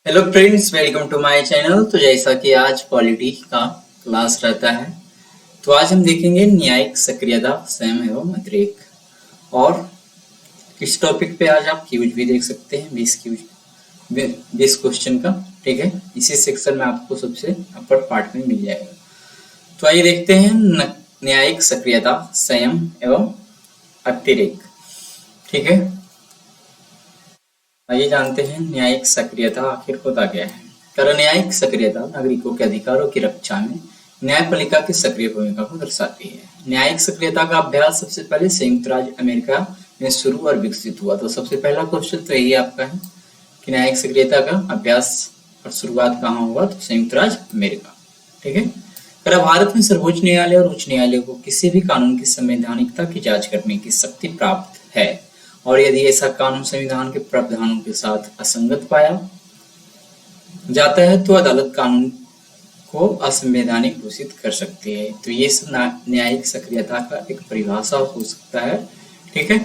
Hello friends, welcome to my channel. तो जैसा कि आज पॉलिटी का क्लास रहता है, तो आज हम देखेंगे न्यायिक सक्रियता, संयम एवं अतिरेक। और किस टॉपिक पे आज आप क्यूज भी देख सकते हैं, 20 क्वेश्चन का। ठीक है, इसी सेक्शन में आपको सबसे अपर पार्ट में मिल जाएगा। तो आइए देखते हैं न्यायिक सक्रियता, संयम एवं अतिरेक। ठीक है, आइए जानते हैं न्यायिक सक्रियता आखिर होता क्या है। कर न्यायिक सक्रियता नागरिकों के अधिकारों की रक्षा में न्यायपालिका की सक्रिय भूमिका को दर्शाती है। न्यायिक सक्रियता का अभ्यास सबसे पहले संयुक्त राज्य अमेरिका में शुरू और विकसित हुआ। तो सबसे पहला क्वेश्चन तो यही आपका है कि न्यायिक सक्रियता का अभ्यास और शुरुआत कहाँ हुआ, तो संयुक्त राज्य अमेरिका। ठीक है, कर भारत में सर्वोच्च न्यायालय और उच्च न्यायालय को किसी भी कानून की संवैधानिकता की जांच करने की शक्ति प्राप्त है, और यदि ऐसा कानून संविधान के प्रावधानों के साथ असंगत पाया जाता है तो अदालत कानून को असंवैधानिक घोषित कर सकती है। तो ये न्यायिक सक्रियता का एक परिभाषा हो सकता है। ठीक है,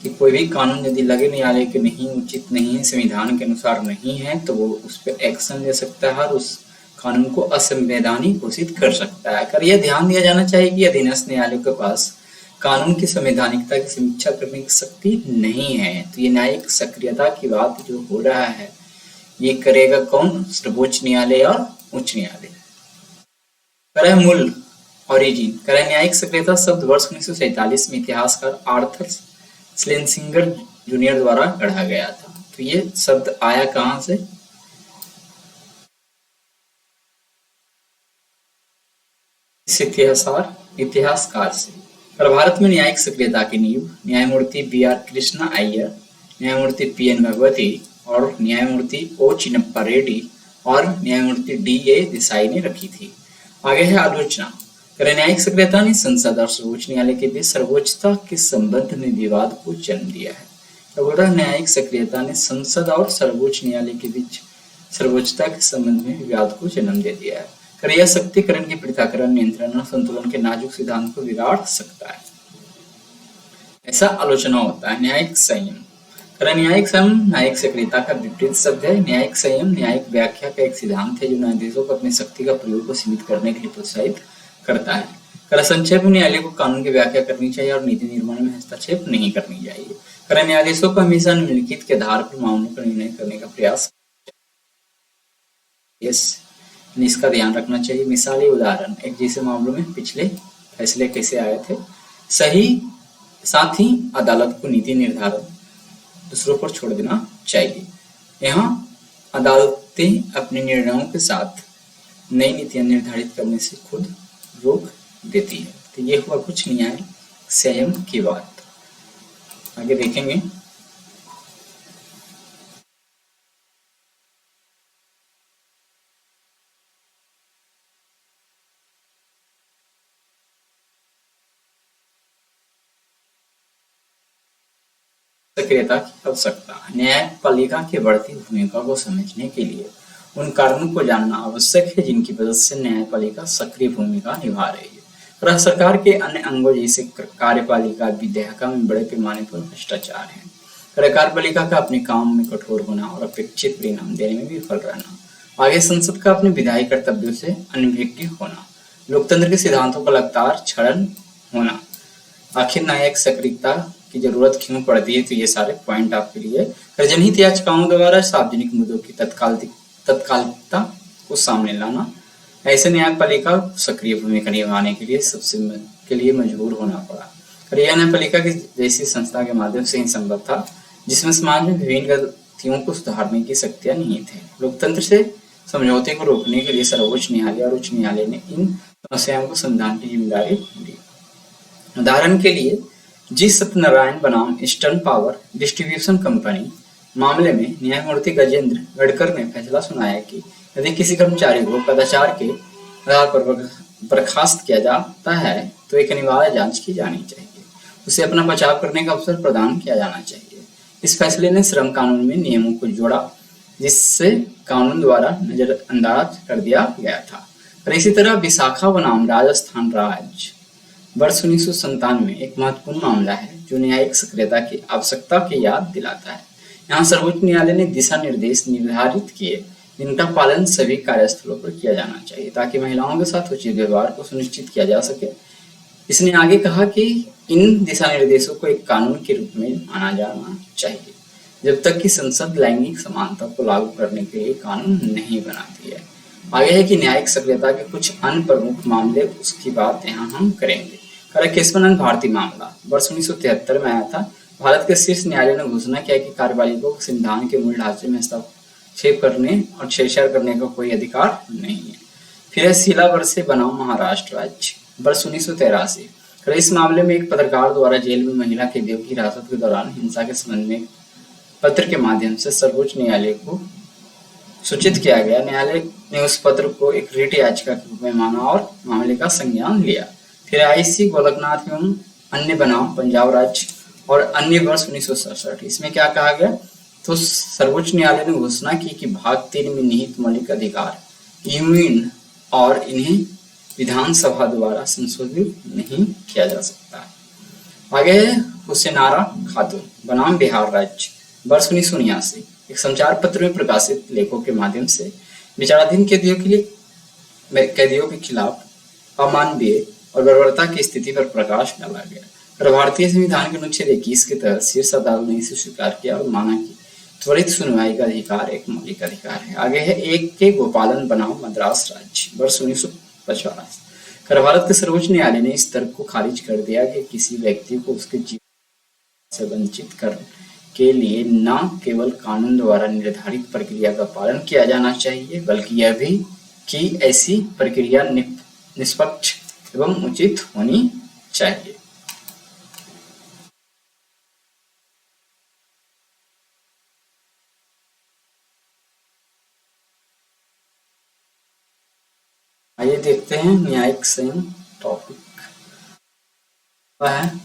कि कोई भी कानून यदि लगे न्यायालय के नहीं, उचित नहीं है, संविधान के अनुसार नहीं है, तो वो उस पर एक्शन ले सकता है और उस कानून को असंवैधानिक घोषित कर सकता है। कर यह ध्यान दिया जाना चाहिए कि अधीनस्थ न्यायालय के पास कानून की संवैधानिकता की समीक्षा करने की शक्ति नहीं है। तो ये न्यायिक सक्रियता की बात जो हो रहा है, ये करेगा कौन? सर्वोच्च न्यायालय और उच्च न्यायालय। कर मूल ओरिजिन। कर न्यायिक सक्रियता शब्द वर्ष 1947 में इतिहासकार आर्थर स्लेसिंगर जूनियर द्वारा गढ़ा गया था। तो ये शब्द आया कहां से? इस इतिहासकार से। पर भारत में न्यायिक सक्रियता की नींव न्यायमूर्ति बी.आर. कृष्णा अय्यर, न्यायमूर्ति पी.एन. भगवती और न्यायमूर्ति ओ. चिन्नप्पा रेड्डी और न्यायमूर्ति डी.ए. देसाई ने रखी थी। आगे है आलोचना। कर न्यायिक सक्रियता ने संसद और सर्वोच्च न्यायालय के बीच सर्वोच्चता के संबंध में विवाद को जन्म दिया है। तो बोल रहा है न्यायिक सक्रियता ने संसद और सर्वोच्च न्यायालय के बीच सर्वोच्चता के संबंध में विवाद को जन्म दे दिया है। कर यह शक्तिकरण की पृथक्करण, नियंत्रण और संतुलन के नाजुक सिद्धांत को बिगाड़ सकता है, ऐसा आलोचना होता है। न्यायिक संयम। कर न्यायिक संयम न्यायिक सक्रियता का विपरीत शब्द है। न्यायिक संयम न्यायिक व्याख्या का एक सिद्धांत है जो न्यायाधीशों को अपनी शक्ति का प्रयोग को सीमित करने के लिए प्रोत्साहित करता है। कर संक्षेप में न्यायालय को कानून की व्याख्या करनी चाहिए और नीति निर्माण में हस्तक्षेप नहीं करनी चाहिए। कर न्यायाधीशों को हमेशा निम्नलिखित के आधार पर मामलों का निर्णय करने का प्रयास इसका ध्यान रखना चाहिए। मिसाली उदाहरण, एक जैसे मामलों में पिछले फैसले कैसे आए थे। सही, साथ ही अदालत को नीति निर्धारण दूसरों पर छोड़ देना चाहिए। यहाँ अदालतें अपने निर्णयों के साथ नई नीतियां निर्धारित करने से खुद रोक देती है। तो ये हुआ कुछ न्यायिक संयम की बात। आगे देखेंगे। सक्रियता की आवश्यकता। न्यायपालिका की बढ़ती भूमिका को समझने के लिए उन कारणों को जानना आवश्यक है जिनकी वजह से न्यायपालिका सक्रिय भूमिका निभा रही है। राज्य सरकार के अन्य अंगों जैसे कार्यपालिका विधायिका में बड़े पैमाने पर भ्रष्टाचार है। कार्यपालिका का अपने काम में कठोर होना और अपेक्षित परिणाम देने में विफल रहना। आगे संसद का अपने विधायी कर्तव्यों से अनभिज्ञ होना। लोकतंत्र के सिद्धांतों का लगातार क्षरण होना। आखिर न्यायिक सक्रियता की जरूरत क्यों पड़ती है, तो ये सारे पॉइंट आपके लिए। जनहित याचिकाओं द्वारा सार्वजनिक मुद्दों की तत्कालिकता को सामने लाना। ऐसे न्यायपालिका सक्रिय भूमिका निभाने के लिए मजबूर होना पड़ा। यह न्यायपालिका की जैसी संस्था के माध्यम से ही संभव था जिसमें समाज में विभिन्न गतियों को सुधारने की शक्तियां नहीं थे। लोकतंत्र से समझौते को रोकने के लिए सर्वोच्च न्यायालय और उच्च न्यायालय ने इन समस्याओं को समाधान की जिम्मेदारी ली। उदाहरण के लिए जी सत्यनारायण बनाम ईस्टर्न पावर डिस्ट्रीब्यूशन कंपनी मामले में न्यायमूर्ति गजेंद्र गढ़कर ने फैसला सुनाया कि यदि किसी कर्मचारी को कदाचार के आधार पर बर्खास्त किया जाता है तो एक अनिवार्य जांच की जानी चाहिए। उसे अपना बचाव करने का अवसर प्रदान किया जाना चाहिए। इस फैसले ने श्रम कानून में नियमों को जोड़ा जिससे कानून द्वारा नजरअंदाज कर दिया गया था। और इसी तरह विशाखा बनाम राजस्थान राज्य वर्ष 1997 में एक महत्वपूर्ण मामला है जो न्यायिक सक्रियता की आवश्यकता की याद दिलाता है। यहाँ सर्वोच्च न्यायालय ने दिशा निर्देश निर्धारित किए जिनका पालन सभी कार्यस्थलों पर किया जाना चाहिए ताकि महिलाओं के साथ उचित व्यवहार को सुनिश्चित किया जा सके। इसने आगे कहा कि इन दिशा निर्देशों को एक कानून के रूप में माना जाना चाहिए जब तक कि संसद लैंगिक समानता को लागू करने के लिए कानून नहीं बनाती है। आगे है कि न्यायिक सक्रियता के कुछ अन्य प्रमुख मामले, उसकी बात यहाँ हम करेंगे। केशवानंद भारती मामला वर्ष 1973 में आया था। भारत के शीर्ष न्यायालय ने घोषणा किया कि कार्यपालिका को संविधान के मूल ढांचे में हस्तक्षेप करने और छेड़छाड़ करने का कोई अधिकार नहीं है। फिर है शीलावर्से बनाम महाराष्ट्र राज्य वर्ष 1983। इस मामले में एक पत्रकार द्वारा जेल में महिला कैदियों की हिरासत के दौरान हिंसा के संबंध में पत्र के माध्यम से सर्वोच्च न्यायालय को सूचित किया गया। न्यायालय ने उस पत्र को एक रिट याचिका के रूप में माना और मामले का संज्ञान लिया। फिर आईसी गोलकनाथ एवं अन्य बनाम पंजाब राज्य और अन्य वर्ष 1967। इसमें क्या कहा गया, तो सर्वोच्च न्यायालय ने घोषणा की कि भाग 3 में निहित मौलिक अधिकार यूनियन और इन्हें विधानसभा द्वारा संशोधित नहीं किया जा सकता। आगे है हुसैनारा खातून बनाम बिहार राज्य वर्ष 1979। एक संचार पत्र में प्रकाशित लेखों के माध्यम से विचाराधीन कैदियों के खिलाफ अमानवीय और बर्बरता की स्थिति पर प्रकाश डाला गया और भारतीय संविधान के अनुच्छेद 21 के तहत शीर्ष अदालत ने इसे स्वीकार किया और माना कि त्वरित सुनवाई का अधिकार एक मौलिक अधिकार है। आगे है एक के गोपालन बनाम मद्रास राज्य वर्ष 1950। भारत के सर्वोच्च न्यायालय ने इस तर्क को खारिज कर दिया कि किसी व्यक्ति को उसके जीवन से वंचित करने के लिए न केवल कानून द्वारा निर्धारित प्रक्रिया का पालन किया जाना चाहिए बल्कि यह भी कि ऐसी प्रक्रिया निष्पक्ष एवं उचित होनी चाहिए। आइए देखते हैं न्यायिक संयम टॉपिक है।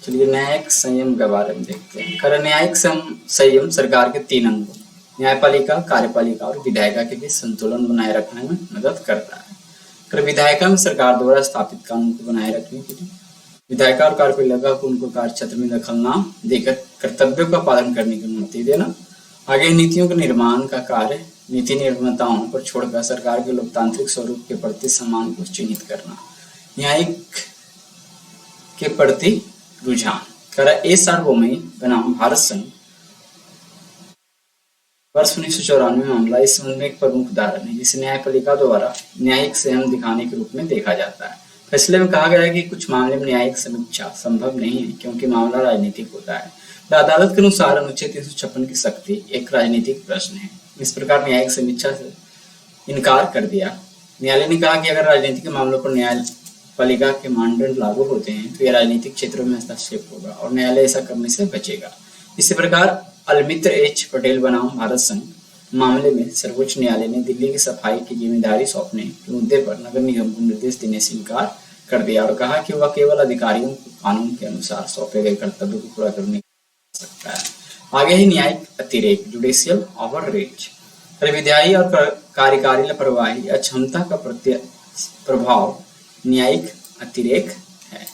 चलिए न्यायिक संयम के बारे में देखते हैं। न्यायिक संयम सरकार के 3 अंगों न्यायपालिका, कार्यपालिका और विधायिका के बीच संतुलन बनाए रखने में मदद करता है। विधायिका में सरकार द्वारा स्थापित कानून को बनाए रखने के लिए विधायिका और कार्यपालिका को उनको कार्य क्षेत्र में दखल न देकर कर्तव्यों का पालन करने की अनुमति देना। आगे नीतियों के निर्माण का कार्य नीति निर्माताओं पर छोड़कर सरकार के लोकतांत्रिक स्वरूप के प्रति सम्मान को चिन्हित करना। न्यायिक के प्रति रुझान ए सार्वभौमिक बनाम भारत संघ वर्ष 1994 मामला इस संबंध में एक प्रमुख उदाहरण है जिसे न्यायपालिका द्वारा न्यायिक संयम दिखाने के रूप में देखा जाता है। फैसले में कहा गया है कि कुछ मामले में न्यायिक समीक्षा संभव नहीं है क्योंकि मामला राजनीतिक होता है। अदालत के अनुसार अनुच्छेद 356 की सख्ती एक राजनीतिक प्रश्न है। इस प्रकार न्यायिक समीक्षा से इनकार कर दिया। न्यायालय ने कहा कि अगर राजनीतिक मामलों पर न्यायपालिका के मानदंड लागू होते हैं तो यह राजनीतिक क्षेत्रों में हस्तक्षेप होगा और न्यायालय ऐसा करने से बचेगा। इसी प्रकार अलमित्र एच पटेल बनाम भारत संघ मामले में सर्वोच्च न्यायालय ने दिल्ली की सफाई की जिम्मेदारी सौंपने के मुद्दे पर नगर निगम को निर्देश देने से इनकार कर दिया और कहा कि वह केवल अधिकारियों को कानून के अनुसार सौंपे गए कर्तव्य को पूरा करने सकता है। आगे ही न्यायिक अतिरेक जुडिशियल ओवररीच विधायी और कार्यकारी लापरवाही या क्षमता का प्रभाव न्यायिक अतिरेक है।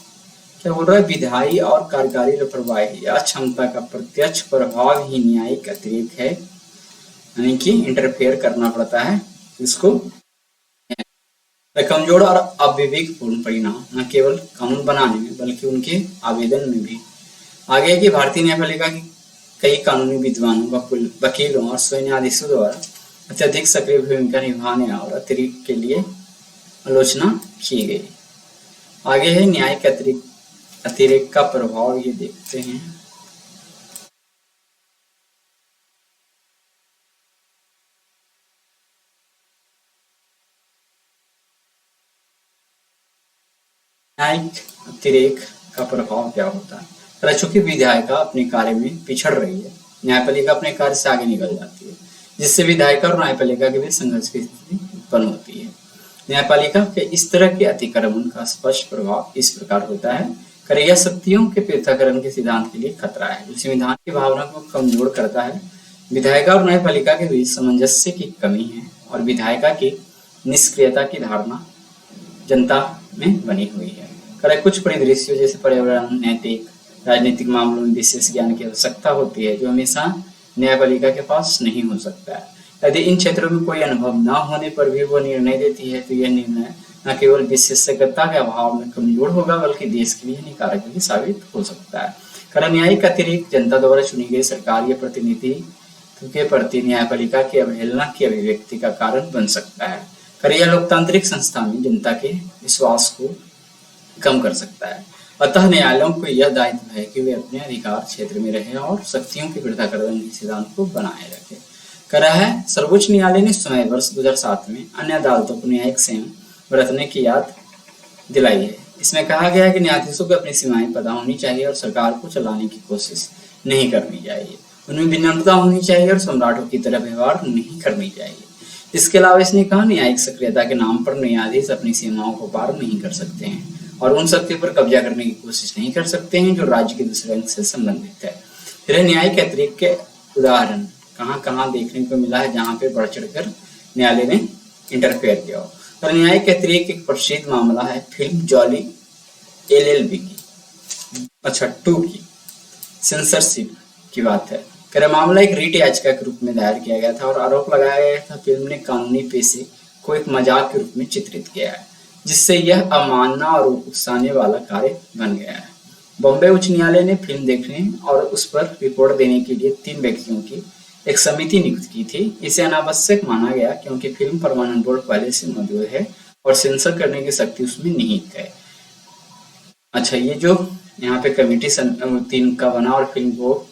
क्या बोल रहा है, विधायी और कार्यकारी लापरवाही या क्षमता का प्रत्यक्ष प्रभाव ही न्यायिक अतिरेक है, यानी कि इंटरफेयर करना पड़ता है इसको। कमजोर और अविवेकपूर्ण परिणाम न केवल कानून बनाने में बल्कि उनके आवेदन में भी। आगे की भारतीय न्यायपालिका की कई कानूनी विद्वानों, वकीलों और स्वयं न्यायाधीशों द्वारा अत्यधिक सक्रिय भूमिका निभाने और अतिरेक के लिए आलोचना की गई। आगे है न्यायिक अतिरेक का प्रभाव, ये देखते हैं। न्यायिक अतिरेक का प्रभाव क्या होता है? चूंकि विधायिका अपने कार्य में पिछड़ रही है, न्यायपालिका अपने कार्य से आगे निकल जाती है, जिससे विधायिका और न्यायपालिका के बीच संघर्ष की स्थिति उत्पन्न होती है। न्यायपालिका के इस तरह के अतिक्रमण का स्पष्ट प्रभाव इस प्रकार होता है। यह शक्तियों के पृथक्करण के सिद्धांत के लिए खतरा है, जो संविधान की भावना को कमजोर करता है। विधायिका और न्यायपालिका के बीच सामंजस्य की कमी है और विधायिका की निष्क्रियता की धारणा जनता में बनी हुई है। कुछ परिदृश्यों जैसे पर्यावरण, नैतिक, राजनीतिक मामलों में विशेष ज्ञान की आवश्यकता होती है, जो हमेशा न्यायपालिका के पास नहीं हो सकता है। यदि इन क्षेत्रों में कोई अनुभव न होने पर भी वो निर्णय देती है तो यह निर्णय न केवल विशेषज्ञता के अभाव में कमजोर होगा बल्कि देश के लिए हानिकारक भी साबित हो सकता है। कर न्यायिक अतिरिक्त जनता द्वारा चुनी गई सरकार या प्रतिनिधि के प्रति न्यायपालिका की अवहेलना की अभिव्यक्ति का कारण बन सकता है। कर यह लोकतांत्रिक संस्था में जनता के विश्वास को कम कर सकता है। अतः न्यायालयों को यह दायित्व है कि वे अपने अधिकार क्षेत्र में रहें और शक्तियों के पृथक्करण के सिद्धांत को बनाए रखें। करा है सर्वोच्च न्यायालय ने स्वयं वर्ष 2007 में अन्य अदालतों को न्यायिक संयम बरतने की याद दिलाई है। इसमें कहा गया है कि न्यायाधीशों को अपनी सीमाएं पता होनी चाहिए और सरकार को चलाने की कोशिश नहीं करनी चाहिए। उनमें विनम्रता होनी चाहिए और सम्राटों की तरह व्यवहार नहीं करनी चाहिए। इसके अलावा इसने कहा न्यायिक सक्रियता के नाम पर न्यायाधीश अपनी सीमाओं को पार नहीं कर सकते हैं और उन शक्ति पर कब्जा करने की कोशिश नहीं कर सकते हैं जो राज्य के दूसरे अंग से संबंधित है। फिर न्यायिक अतिरिक्त के उदाहरण कहाँ कहाँ देखने को मिला है जहाँ पे बढ़ चढ़कर न्यायालय ने इंटरफेयर किया हो। और न्यायिक अतिरिक्त एक प्रसिद्ध मामला है फिल्म जॉली LLB की 2 की सेंसरशिप की बात है। कर मामला एक रीट याचिका के रूप में दायर किया गया था और आरोप लगाया गया था फिल्म ने कानूनी पेशे को एक मजाक के रूप में चित्रित किया है जिससे यह अवमानना और उकसाने वाला कार्य बन गया है। बॉम्बे उच्च न्यायालय ने फिल्म देखने और उस पर रिपोर्ट देने के लिए 3 व्यक्तियों की एक समिति नियुक्त की थी। इसे अनावश्यक माना गया क्योंकि फिल्म परमाणु बोर्ड पहले से मौजूद है और सेंसर करने की शक्ति उसमें निहित है। अच्छा, ये जो यहाँ पे कमेटी 3 का बना और फिल्म को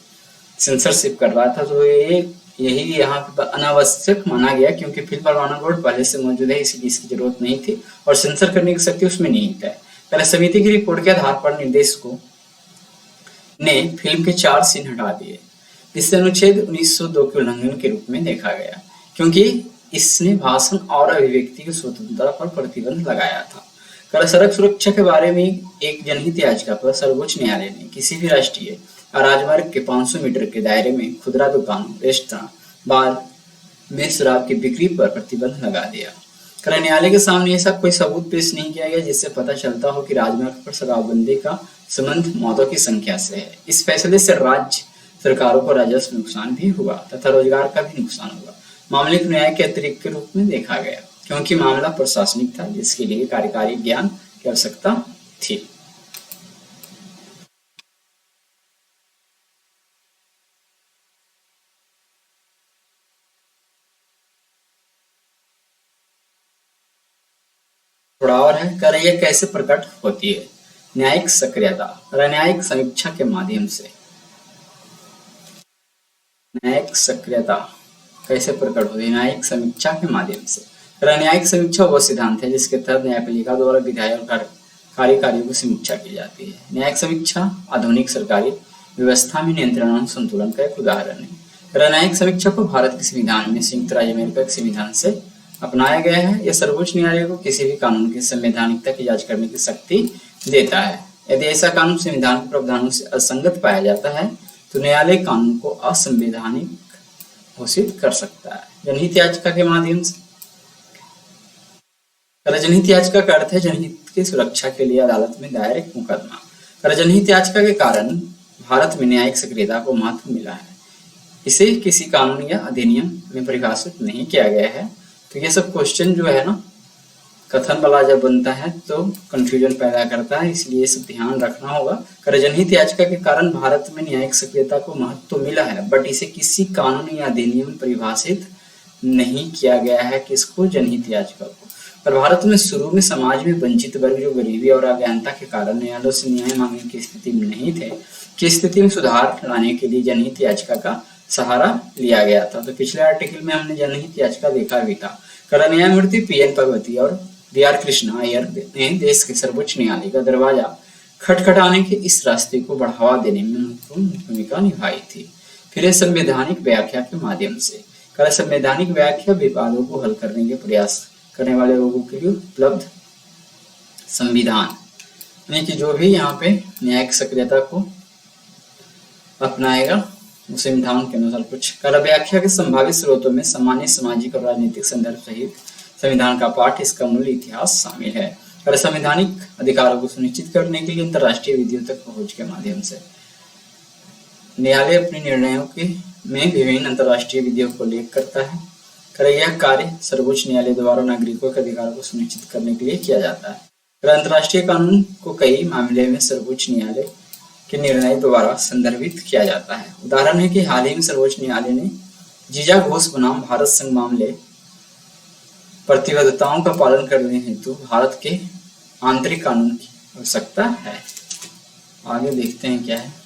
सेंसरशिप कर रहा था तो यही यहाँ पे अनावश्यक माना गया क्योंकि फिल्म परमाणु बोर्ड पहले से मौजूद है, इसलिए इसकी जरूरत नहीं थी और सेंसर करने की शक्ति उसमें निहित है। पहले समिति की रिपोर्ट के आधार पर निर्देशकों ने फिल्म के 4 सीन हटा दिए। इसे अनुच्छेद 1902 के उल्लंघन के रूप में देखा गया क्योंकि इसने भाषण और अभिव्यक्ति की स्वतंत्रता पर प्रतिबंध लगाया था। कर सड़क सुरक्षा के बारे में एक जनहित याचिका पर सर्वोच्च न्यायालय ने किसी भी राष्ट्रीय राजमार्ग के 500 मीटर के दायरे में खुदरा दुकानों, रेस्तरां, बार में शराब की बिक्री पर प्रतिबंध लगा दिया। कर न्यायालय के सामने ऐसा कोई सबूत पेश नहीं किया गया जिससे पता चलता हो कि राजमार्ग पर शराबबंदी का संबंध मौतों की संख्या से है। इस फैसले से राज्य सरकारों को राजस्व नुकसान भी हुआ तथा रोजगार का भी नुकसान हुआ। मामले को न्याय के अतिरिक्त के रूप में देखा गया क्योंकि मामला प्रशासनिक था जिसके लिए कार्यकारी ज्ञान की आवश्यकता थी। थोड़ा और है कर यह कैसे प्रकट होती है। न्यायिक सक्रियता न्यायिक समीक्षा के माध्यम से। न्यायिक सक्रियता कैसे प्रकट होती है? न्यायिक समीक्षा के माध्यम से। न्यायिक समीक्षा वो सिद्धांत है जिसके तहत न्यायपालिका द्वारा विधायी और कार्यकारी कार्यों की समीक्षा की जाती है। न्यायिक समीक्षा आधुनिक सरकारी व्यवस्था में नियंत्रण और संतुलन का एक उदाहरण है। न्यायिक समीक्षा को भारत के संविधान में संयुक्त राज्य अमेरिका के संविधान से अपनाया गया है। यह सर्वोच्च न्यायालय को किसी भी कानून की संवैधानिकता की जांच करने की शक्ति देता है। यदि ऐसा कानून संविधान के प्रावधानों से असंगत पाया जाता है तो न्यायालय कानून को असंवैधानिक घोषित कर सकता है। जनहित याचिका के माध्यम से। जनहित याचिका का अर्थ है जनहित की सुरक्षा के लिए अदालत में दायर एक मुकदमा। जनहित याचिका के कारण भारत में न्यायिक सक्रियता को महत्व मिला है। इसे किसी कानून या अधिनियम में परिभाषित नहीं किया गया है। तो ये सब क्वेश्चन जो है ना कथन वाला जब बनता है तो कंफ्यूजन पैदा करता है, इसलिए ये सब ध्यान रखना होगा। जनहित याचिका के कारण भारत में न्यायिक सक्रियता को महत्व मिला है बट इसे किसी कानून या अधिनियम में परिभाषित नहीं किया गया है किसको, जनहित याचिका को। पर भारत में शुरू में समाज में वंचित वर्ग जो गरीबी और अज्ञानता के कारण न्यायालयों से न्याय मांगने की स्थिति में नहीं थे की स्थिति में सुधार लाने के लिए जनहित याचिका का सहारा लिया गया था। तो पिछले आर्टिकल में हमने जनहित याचिका देखा भी था। न्यायमूर्ति PN भगवती और BR कृष्णा अय्यर ने देश के सर्वोच्च न्यायालय का दरवाजा खटखटाने के इस रास्ते को बढ़ावा देने में महत्वपूर्ण भूमिका निभाई थी। फिर संवैधानिक व्याख्या के माध्यम से। संवैधानिक व्याख्या विवादों को हल करने के प्रयास करने वाले लोगों के लिए उपलब्ध संविधान, यानी कि जो भी यहाँ पे न्यायिक सक्रियता को अपनाएगा उस संविधान के अनुसार कुछ। व्याख्या के संभावित स्रोतों में सामान्य सामाजिक और राजनीतिक संदर्भ सहित संविधान का पाठ, इसका मूल इतिहास शामिल है। संवैधानिक अधिकारों को सुनिश्चित करने के लिए अंतर्राष्ट्रीय विधियों तक पहुंच के माध्यम से न्यायालय अपने निर्णयों के में विभिन्न अंतर्राष्ट्रीय विधियों को उल्लेख करता है। यह कार्य सर्वोच्च न्यायालय द्वारा नागरिकों के अधिकारों को सुनिश्चित करने के लिए किया जाता है। अंतर्राष्ट्रीय कानून को कई मामले में सर्वोच्च न्यायालय के निर्णय द्वारा संदर्भित किया जाता है। उदाहरण है कि हाल ही में सर्वोच्च न्यायालय ने जीजा घोष बनाम भारत संघ मामले प्रतिबद्धताओं का पालन करने हेतु भारत के आंतरिक कानून की आवश्यकता है। आगे देखते हैं क्या है।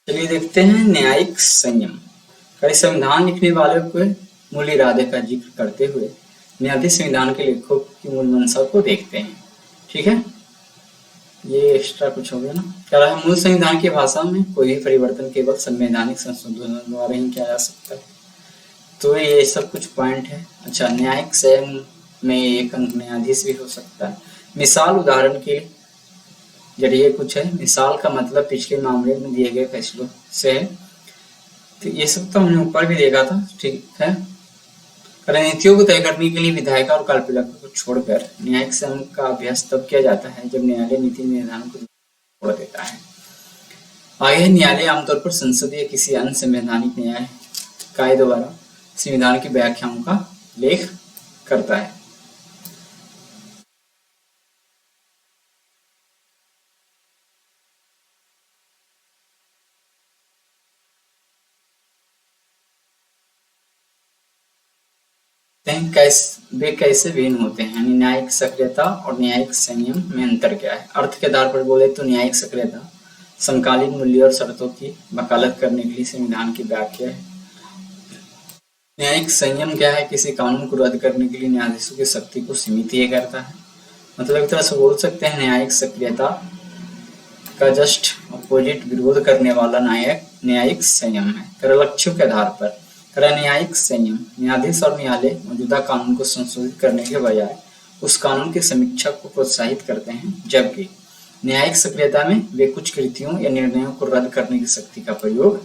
चलिए देखते हैं न्यायिक संयम। कई संविधान लिखने वाले के मूल इरादे का जिक्र करते हुए न्यायाधीश संविधान के लेखकों की मूल मंशा को देखते हैं। ठीक है, ये एक्स्ट्रा कुछ हो गया ना। कह रहा है मूल संविधान की भाषा में कोई भी परिवर्तन केवल संवैधानिक संशोधन द्वारा ही किया जा सकता है। तो ये सब कुछ पॉइंट है। अच्छा, न्यायिक संयम में एक अंक न्यायाधीश भी हो सकता है। मिसाल उदाहरण के जरिए कुछ है। मिसाल का मतलब पिछले मामले में दिए गए फैसलों से है। तो ये सब तो हमने ऊपर भी देखा था। ठीक है, रणनीतियों को तय करने के लिए विधायिका और कार्यपालिका को छोड़कर न्यायिक संयम का अभ्यास तब किया जाता है जब न्यायालय नीति निर्धारण को छोड़ देता है। आगे न्यायालय आमतौर पर संसद या किसी अन्य संवैधानिक न्याय काय द्वारा संविधान की व्याख्याओं का लेख करता है। वे कैसे भिन्न होते हैं, यानी न्यायिक सक्रियता और न्यायिक संयम में अंतर क्या है। अर्थ के आधार पर बोले तो न्यायिक सक्रियता समकालीन मूल्यों और शर्तों की वकालत करने के लिए संविधान की व्याख्या है। न्यायिक संयम क्या है, किसी कानून को रद्द करने के लिए न्यायाधीशों की शक्ति को सीमित ये करता है। मतलब एक तरह से बोल सकते हैं न्यायिक सक्रियता का जस्ट अपोजिट विरोध करने वाला न्यायिक संयम है। लक्ष्यों के आधार पर न्यायिक संयम न्यायाधीश और न्यायालय मौजूदा कानून को संशोधित करने के बजाय उस कानून की समीक्षा को प्रोत्साहित करते हैं, जबकि न्यायिक सक्रियता में वे कुछ कृतियों या निर्णयों को रद्द करने की शक्ति का प्रयोग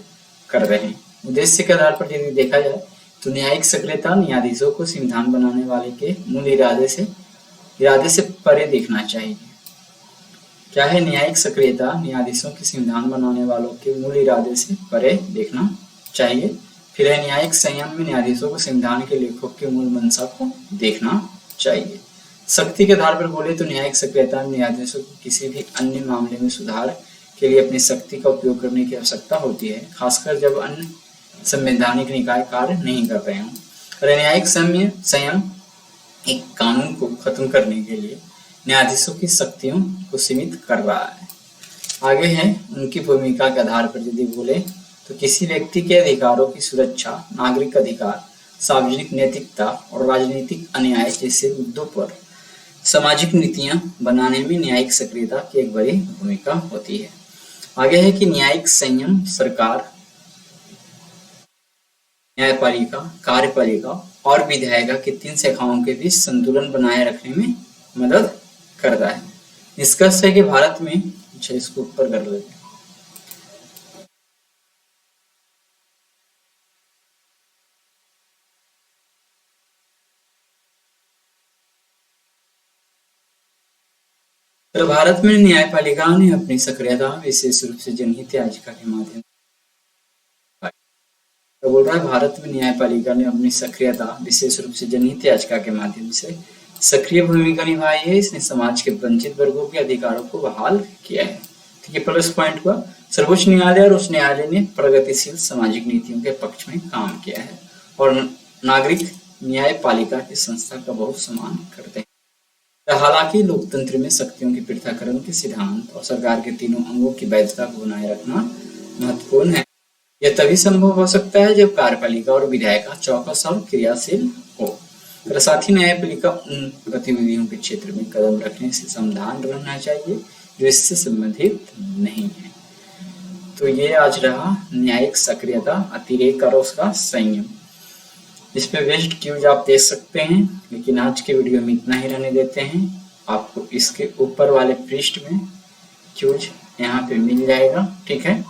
कर रहे हैं। उद्देश्य के आधार पर यदि देखा जाए तो न्यायिक सक्रियता न्यायाधीशों को संविधान बनाने वाले के मूल इरादे से परे देखना चाहिए। क्या है न्यायिक सक्रियता न्यायाधीशों के संविधान बनाने वालों के मूल इरादे से परे देखना चाहिए। फिर है न्यायिक संयम में न्यायाधीशों को संविधान के लेखक के मूल मंशा को देखना चाहिए। शक्ति के आधार पर बोले तो न्यायिक सक्रियता में न्यायाधीशों को किसी भी अन्य मामले में सुधार के लिए अपनी शक्ति का उपयोग करने की आवश्यकता होती है, खासकर जब अन्य संवैधानिक निकाय कार्य नहीं कर रहे हों। न्यायिक संयम एक कानून को खत्म करने के लिए न्यायाधीशों की शक्तियों को सीमित कर रहा है। आगे है उनकी भूमिका के आधार पर यदि बोले तो किसी व्यक्ति के अधिकारों की सुरक्षा, नागरिक अधिकार, सार्वजनिक नैतिकता और राजनीतिक अन्याय जैसे मुद्दों पर सामाजिक नीतियां बनाने में न्यायिक सक्रियता की एक बड़ी भूमिका होती है। आगे है कि न्यायिक संयम सरकार, न्यायपालिका, कार्यपालिका और विधायिका की तीन शाखाओं के बीच संतुलन बनाए रखने में मदद करता है। निष्कर्ष है कि भारत में इसको ऊपर कर लेते हैं। तो भारत में न्यायपालिका ने अपनी सक्रियता विशेष रूप से जनहित याचिका के माध्यम तो बोल रहा है भारत में न्यायपालिका ने अपनी सक्रियता विशेष रूप से जनहित याचिका के माध्यम से सक्रिय भूमिका निभाई है। इसने समाज के वंचित वर्गों के अधिकारों को बहाल किया है। ठीक है, प्लस पॉइंट हुआ सर्वोच्च न्यायालय और उच्च न्यायालय ने प्रगतिशील सामाजिक नीतियों के पक्ष में काम किया है और नागरिक न्यायपालिका की संस्था का बहुत सम्मान करते हैं। हालांकि लोकतंत्र में शक्तियों के पृथक्करण के सिद्धांत और सरकार के तीनों अंगों की वैधता को बनाए रखना महत्वपूर्ण है। यह तभी संभव हो सकता है जब कार्यपालिका और विधायिका चौकस और क्रियाशील हो। साथ ही न्यायपालिका उन गतिविधियों के क्षेत्र में कदम रखने से सावधान रहना चाहिए जो इससे संबंधित नहीं है। तो ये आज रहा न्यायिक सक्रियता, अतिरेक और उसका संयम। इस पे वेस्ट क्यूज आप देख सकते हैं, लेकिन आज के वीडियो में इतना ही रहने देते हैं। आपको इसके ऊपर वाले पृष्ठ में क्यूज यहाँ पे मिल जाएगा। ठीक है।